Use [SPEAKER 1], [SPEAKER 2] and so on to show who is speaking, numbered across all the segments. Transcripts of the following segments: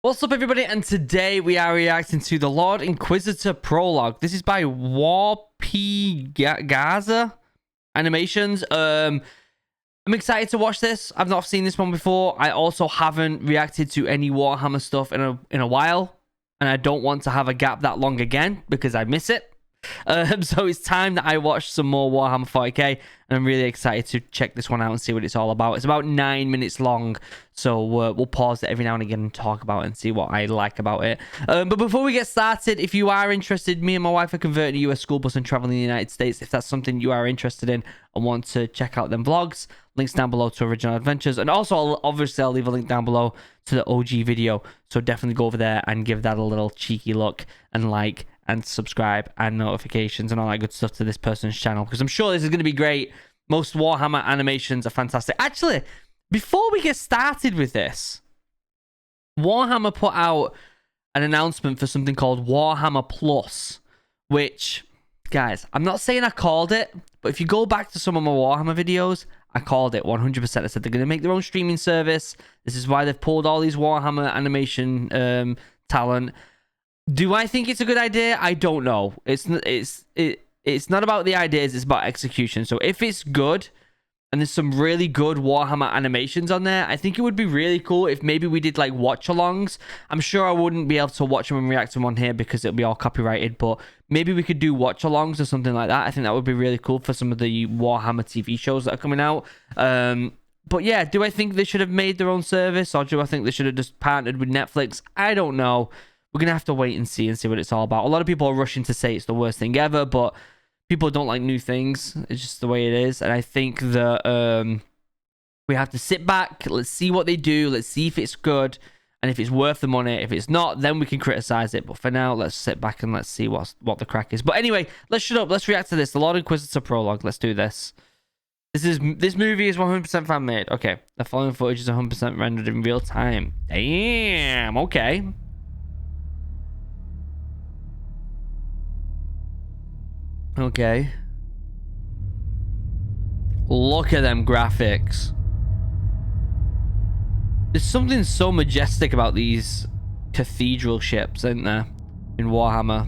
[SPEAKER 1] What's up, everybody? And today we are reacting to the Lord Inquisitor Prologue. This is by Gaza Animations. I'm excited to watch this. I've not seen this one before. I also haven't reacted to any Warhammer stuff in a while, and I don't want to have a gap that long again because I miss it. So it's time that I watch some more Warhammer 40k, and I'm really excited to check this one out and see what it's all about. It's about 9 minutes long, so we'll pause it every now and again and talk about it and see what I like about it. But before we get started, if you are interested, me and my wife are converting a US school bus and traveling in the United States. If that's something you are interested in and want to check out them vlogs, links down below to OriginalAdventures, and also obviously I'll leave a link down below to the OG video, so definitely go over there and give that a little cheeky look and like and subscribe and notifications and all that good stuff to this person's channel, because I'm sure this is going to be great. Most Warhammer animations are fantastic. Actually, before we get started with this, Warhammer put out an announcement for something called Warhammer Plus, which, guys, I'm not saying I called it, but if you go back to some of my Warhammer videos, I called it 100%. I said they're going to make their own streaming service. This is why they've pulled all these Warhammer animation talent. Do I think it's a good idea? I don't know. It's not about the ideas, it's about execution. So if it's good and there's some really good Warhammer animations on there, I think it would be really cool if maybe we did like watch-alongs. I'm sure I wouldn't be able to watch them and react to them on here because it'll be all copyrighted, but maybe we could do watch-alongs or something like that. I think that would be really cool for some of the Warhammer TV shows that are coming out. But yeah, do I think they should have made their own service, or do I think they should have just partnered with Netflix? I don't know. We're going to have to wait and see what it's all about. A lot of people are rushing to say it's the worst thing ever, but people don't like new things. It's just the way it is. And I think that we have to sit back. Let's see what they do. Let's see if it's good and if it's worth the money. If it's not, then we can criticize it. But for now, let's sit back and let's see what the crack is. But anyway, let's shut up. Let's react to this. The Lord Inquisitor Prologue. Let's do this. This movie is 100% fan made. Okay. The following footage is 100% rendered in real time. Damn. Okay. Okay. Look at them graphics. There's something so majestic about these cathedral ships, isn't there? In Warhammer.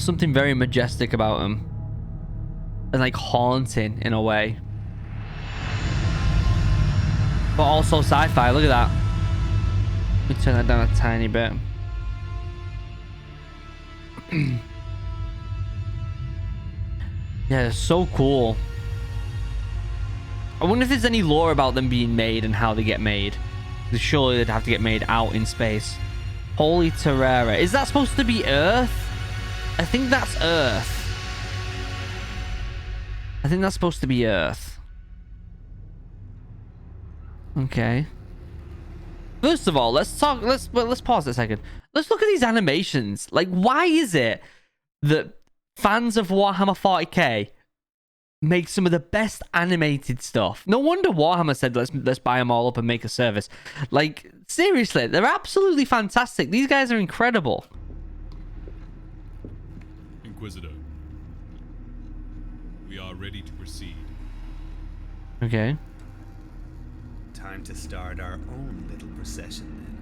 [SPEAKER 1] Something very majestic about them. And like haunting in a way. But also sci-fi. Look at that. Let me turn that down a tiny bit. Yeah, it's so cool. I wonder if there's any lore about them being made and how they get made. Because surely they'd have to get made out in space. Holy Terrera. Is that supposed to be Earth? I think that's Earth. I think that's supposed to be Earth. Okay. First of all, let's pause a second. Let's look at these animations. Like, why is it that fans of Warhammer 40k make some of the best animated stuff? No wonder Warhammer said, let's buy them all up and make a service. Like, seriously, they're absolutely fantastic. These guys are incredible.
[SPEAKER 2] Inquisitor, we are ready to proceed.
[SPEAKER 1] Okay.
[SPEAKER 3] Time to start our own little procession then.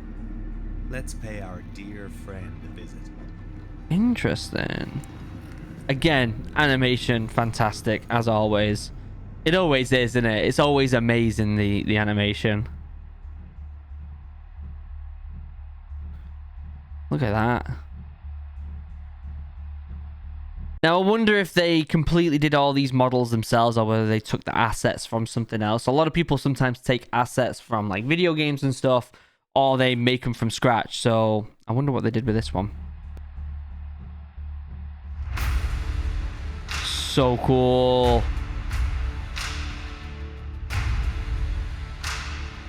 [SPEAKER 3] Let's pay our dear friend a visit.
[SPEAKER 1] Interesting. Again, animation, fantastic, as always. It always is, isn't it? It's always amazing, the animation. Look at that. Now, I wonder if they completely did all these models themselves or whether they took the assets from something else. A lot of people sometimes take assets from like video games and stuff, or they make them from scratch. So I wonder what they did with this one. So cool.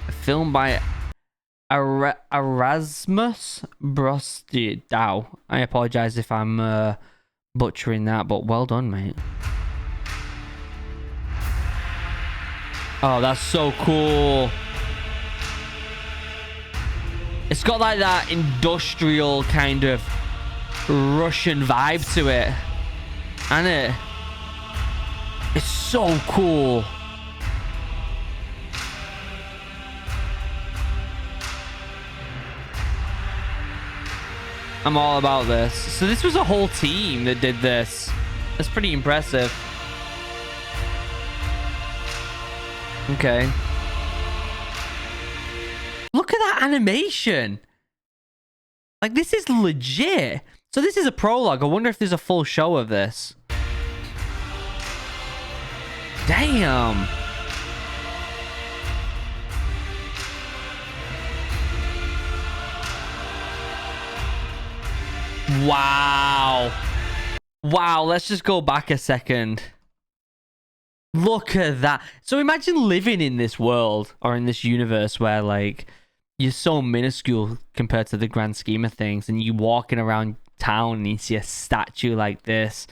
[SPEAKER 1] A film by Erasmus Brostidow. I apologize if I'm butchering that, but well done, mate. Oh, that's so cool. It's got like that industrial kind of Russian vibe to it, and it's so cool. I'm all about this. So this was a whole team that did this. That's pretty impressive. Okay. Look at that animation. Like, this is legit. So this is a prologue. I wonder if there's a full show of this. Damn. Wow. Wow, let's just go back a second. Look at that. So imagine living in this world or in this universe where, like, you're so minuscule compared to the grand scheme of things, and you walking around town and you see a statue like this,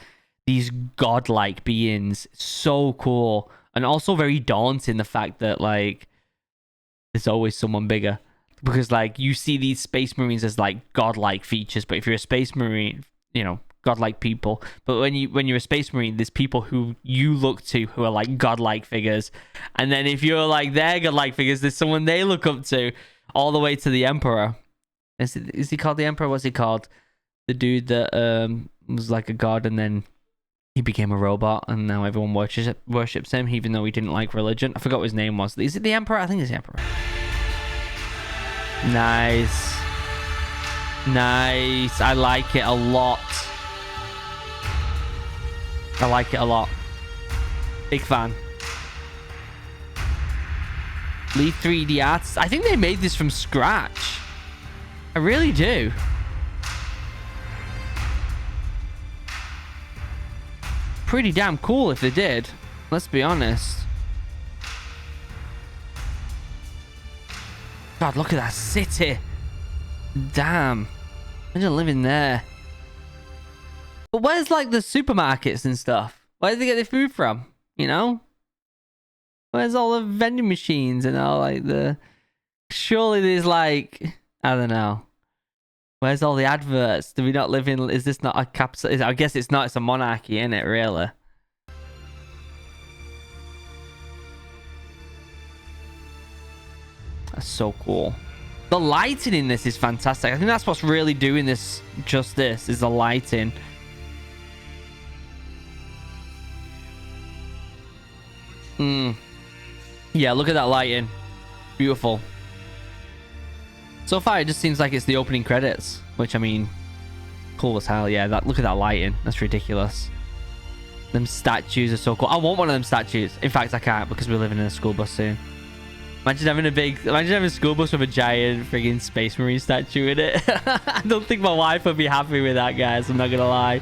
[SPEAKER 1] these godlike beings. So cool. And also very daunting, the fact that, like, there's always someone bigger. Because, like, you see these space marines as, like, godlike features, but if you're a space marine, you know, godlike people. But when you're a space marine, there's people who you look to who are, like, godlike figures. And then if you're, like, their godlike figures, there's someone they look up to, all the way to the Emperor. Is he called the Emperor? What's he called? The dude that was like a god, and then he became a robot, and now everyone worships him, even though he didn't like religion. I forgot what his name was. Is it the Emperor? I think it's the Emperor. Nice. Nice. I like it a lot. I like it a lot. Big fan. Lead 3D artists. I think they made this from scratch. I really do. Pretty damn cool if they did. Let's be honest. God, look at that city. Damn. Imagine living there. But where's, like, the supermarkets and stuff? Where do they get their food from? You know? Where's all the vending machines and all, like, the... Surely there's, like... I don't know. Where's all the adverts? Do we not live in... Is this not a capital... I guess it's not. It's a monarchy, isn't it, really? That's so cool. The lighting in this is fantastic. I think that's what's really doing this justice, is the lighting. Yeah, look at that lighting. Beautiful. So far, it just seems like it's the opening credits, which, I mean, cool as hell. Yeah, look at that lighting. That's ridiculous. Them statues are so cool. I want one of them statues. In fact, I can't, because we're living in a school bus soon. Imagine having a school bus with a giant friggin' Space Marine statue in it. I don't think my wife would be happy with that, guys. I'm not gonna lie.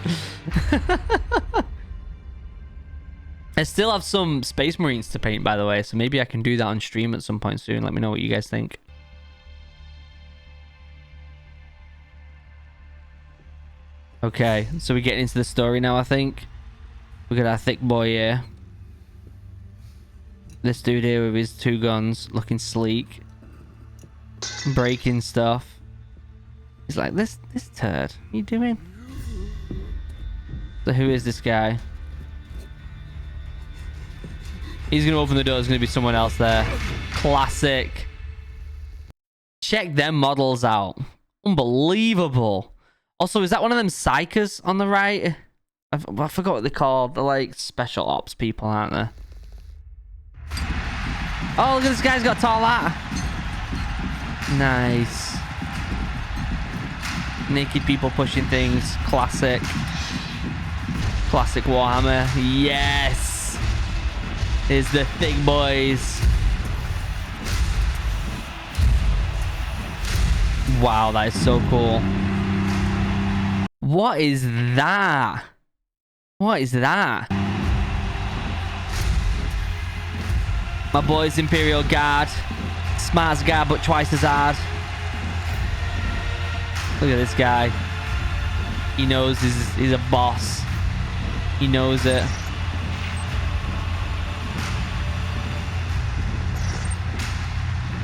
[SPEAKER 1] I still have some Space Marines to paint, by the way, so maybe I can do that on stream at some point soon. Let me know what you guys think. Okay, so we're getting into the story now, I think. We got our thick boy here. This dude here with his 2 guns, looking sleek. Breaking stuff. He's like, this turd, what are you doing? So who is this guy? He's gonna open the door, there's gonna be someone else there. Classic. Check them models out. Unbelievable. Also, is that one of them psychers on the right? I forgot what they're called. They're like special ops people, aren't they? Oh, look at this guy's got a tall hat. Nice. Naked people pushing things. Classic. Classic Warhammer. Yes! Here's the thick boys. Wow, that is so cool. What is that? What is that? My boy's Imperial Guard. Smart as guard, but twice as hard. Look at this guy. He knows he's a boss. He knows it.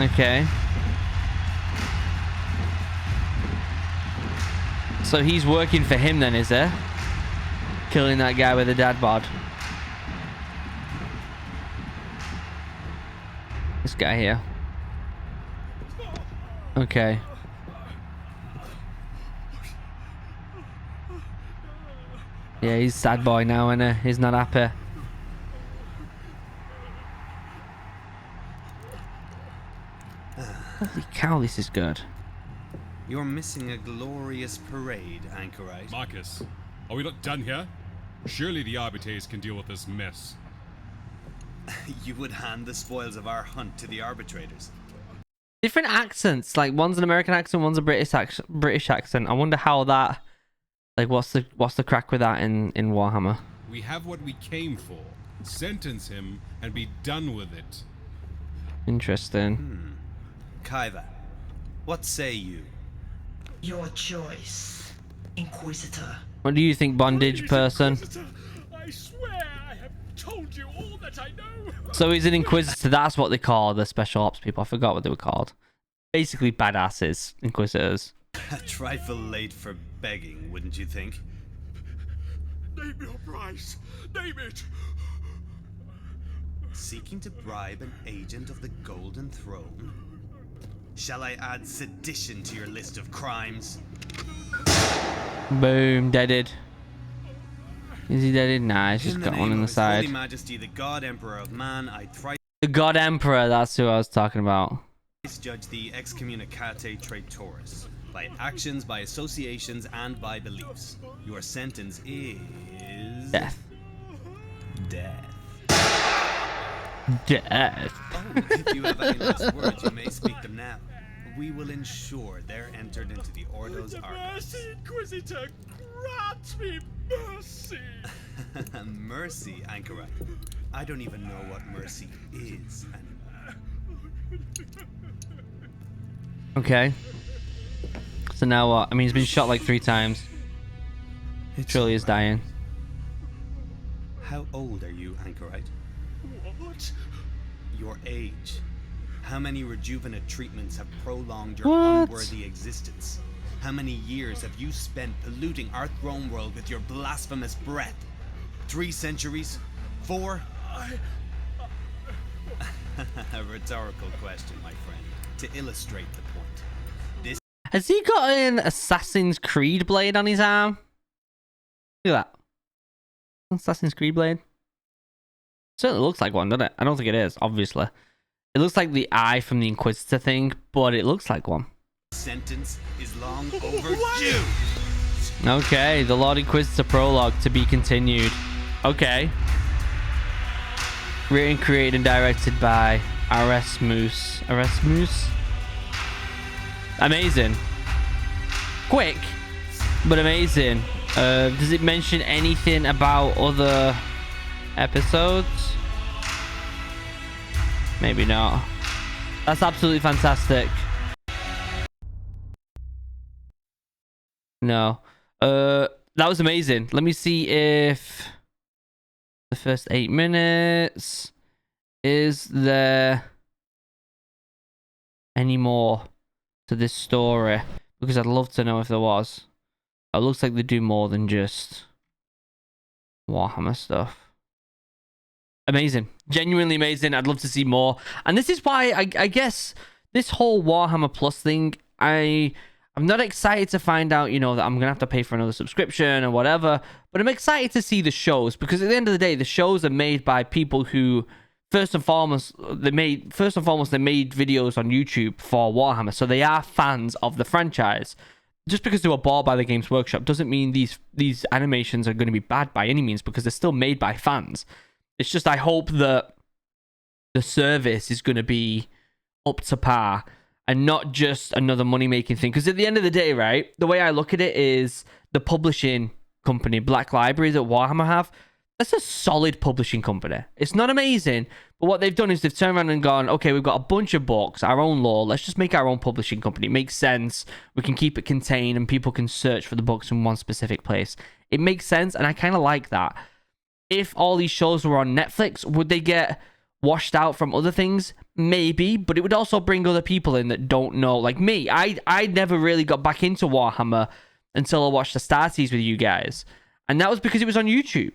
[SPEAKER 1] Okay. So he's working for him then, is there? Killing that guy with a dad bod. This guy here. Yeah, he's sad boy now, and he's not happy. Holy cow, this is good.
[SPEAKER 3] You're missing a glorious parade, Anchorite.
[SPEAKER 2] Marcus, are we not done here? Surely the arbiters can deal with this mess.
[SPEAKER 3] You would hand the spoils of our hunt to the arbitrators.
[SPEAKER 1] Different accents, like one's an American accent, one's a British accent. I wonder how that, like, what's the crack with that in Warhammer?
[SPEAKER 2] We have what we came for. Sentence him and be done with it.
[SPEAKER 1] Interesting.
[SPEAKER 3] Kaiva, what say you?
[SPEAKER 4] Your choice, Inquisitor.
[SPEAKER 1] What do you think, bondage person?
[SPEAKER 2] I swear I have told you all that I know.
[SPEAKER 1] So he's an Inquisitor. That's what they call the special ops people. I forgot what they were called. Basically, badasses, Inquisitors.
[SPEAKER 3] A trifle late for begging, wouldn't you think?
[SPEAKER 2] Name your price. Name it.
[SPEAKER 3] Seeking to bribe an agent of the Golden Throne? Shall I add sedition to your list of crimes?
[SPEAKER 1] Boom, deaded. Is he deaded? Nah, he's just got one on the side.
[SPEAKER 3] Holy Majesty, the God Emperor of Man, I thrice
[SPEAKER 1] The God Emperor, that's who I was talking about.
[SPEAKER 3] judge the excommunicate traitoris, by actions, by associations, and by beliefs. Your sentence is...
[SPEAKER 1] Death.
[SPEAKER 3] Death.
[SPEAKER 1] Death.
[SPEAKER 3] Oh, if you have any last words, you may speak them now. We will ensure they're entered into the Ordo's archives.
[SPEAKER 2] Mercy, Inquisitor, grant me mercy.
[SPEAKER 3] Mercy, Anchorite. I don't even know what mercy is anymore.
[SPEAKER 1] Okay. So now what? I mean, he's been shot like 3 times. Truly is dying.
[SPEAKER 3] How old are you, Anchorite?
[SPEAKER 2] What?
[SPEAKER 3] Your age. How many rejuvenate treatments have prolonged your
[SPEAKER 1] What?
[SPEAKER 3] unworthy existence? How many years have you spent polluting our throne world with your blasphemous breath? 3 centuries? 4? A rhetorical question, my friend, to illustrate the point. This
[SPEAKER 1] Has he got an Assassin's Creed blade on his arm? Look at that. Assassin's Creed blade. Certainly looks like one, doesn't it? I don't think it is, obviously. It looks like the eye from the Inquisitor thing, but it looks like one.
[SPEAKER 3] sentence is long overdue.
[SPEAKER 1] Okay, the Lord Inquisitor Prologue to be continued. Okay. Written, created, and directed by Erasmus. Amazing. Quick, but amazing. Does it mention anything about other episodes? Maybe not. That's absolutely fantastic. No. That was amazing. Let me see if the first 8 minutes, is there any more to this story? Because I'd love to know if there was. It looks like they do more than just Warhammer stuff. Amazing. Genuinely amazing. I'd love to see more. And this is why I guess this whole Warhammer Plus thing, I'm not excited to find out, you know, that I'm going to have to pay for another subscription or whatever. But I'm excited to see the shows, because at the end of the day, the shows are made by people who, first and foremost, they made videos on YouTube for Warhammer. So they are fans of the franchise. Just because they were bought by the Games Workshop doesn't mean these animations are going to be bad by any means, because they're still made by fans. It's just I hope that the service is going to be up to par and not just another money-making thing. Because at the end of the day, right, the way I look at it is the publishing company, Black Library, that Warhammer have, that's a solid publishing company. It's not amazing, but what they've done is they've turned around and gone, okay, we've got a bunch of books, our own lore, let's just make our own publishing company. It makes sense. We can keep it contained and people can search for the books in one specific place. It makes sense, and I kind of like that. If all these shows were on Netflix, would they get washed out from other things? Maybe, but it would also bring other people in that don't know. Like me, I never really got back into Warhammer until I watched the Starties with you guys. And that was because it was on YouTube,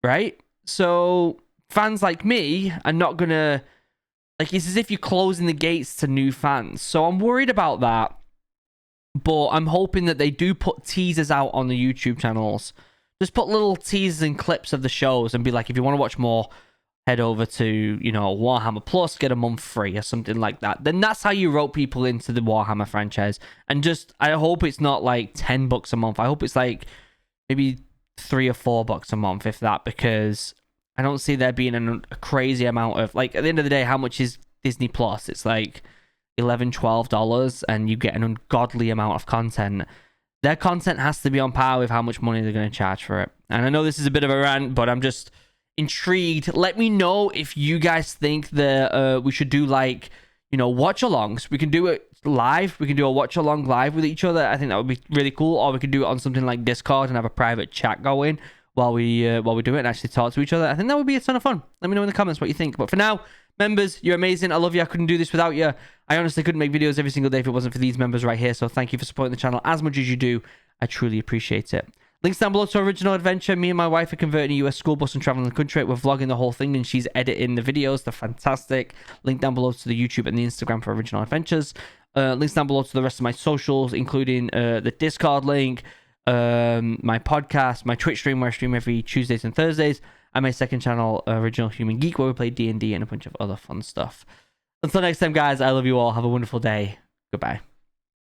[SPEAKER 1] right? So fans like me are not gonna, like, it's as if you're closing the gates to new fans. So I'm worried about that. But I'm hoping that they do put teasers out on the YouTube channels just put little teasers and clips of the shows and be like, if you want to watch more, head over to, you know, Warhammer Plus, get a month free or something like that. Then that's how you rope people into the Warhammer franchise. And just, I hope it's not like $10 a month. I hope it's like maybe $3 or $4 a month, if that, because I don't see there being a crazy amount of, like, at the end of the day, how much is Disney Plus? It's like $11, $12, and you get an ungodly amount of content. Their content has to be on par with how much money they're going to charge for it. And I know this is a bit of a rant, but I'm just intrigued. Let me know if you guys think that we should do, like, you know, watch-alongs. We can do it live. We can do a watch-along live with each other. I think that would be really cool. Or we could do it on something like Discord and have a private chat going while we do it and actually talk to each other. I think that would be a ton of fun. Let me know in the comments what you think. But for now, members, you're amazing. I love you. I couldn't do this without you. I honestly couldn't make videos every single day if it wasn't for these members right here. So thank you for supporting the channel as much as you do. I truly appreciate it. Links down below to Original Adventure. Me and my wife are converting a US school bus and traveling the country. We're vlogging the whole thing and she's editing the videos. They're fantastic. Link down below to the YouTube and the Instagram for Original Adventures. Links down below to the rest of my socials, including the Discord link, my podcast, my Twitch stream where I stream every Tuesdays and Thursdays, and my second channel, Original Human Geek, where we play D&D and a bunch of other fun stuff. Until next time, guys, I love you all. Have a wonderful day. Goodbye.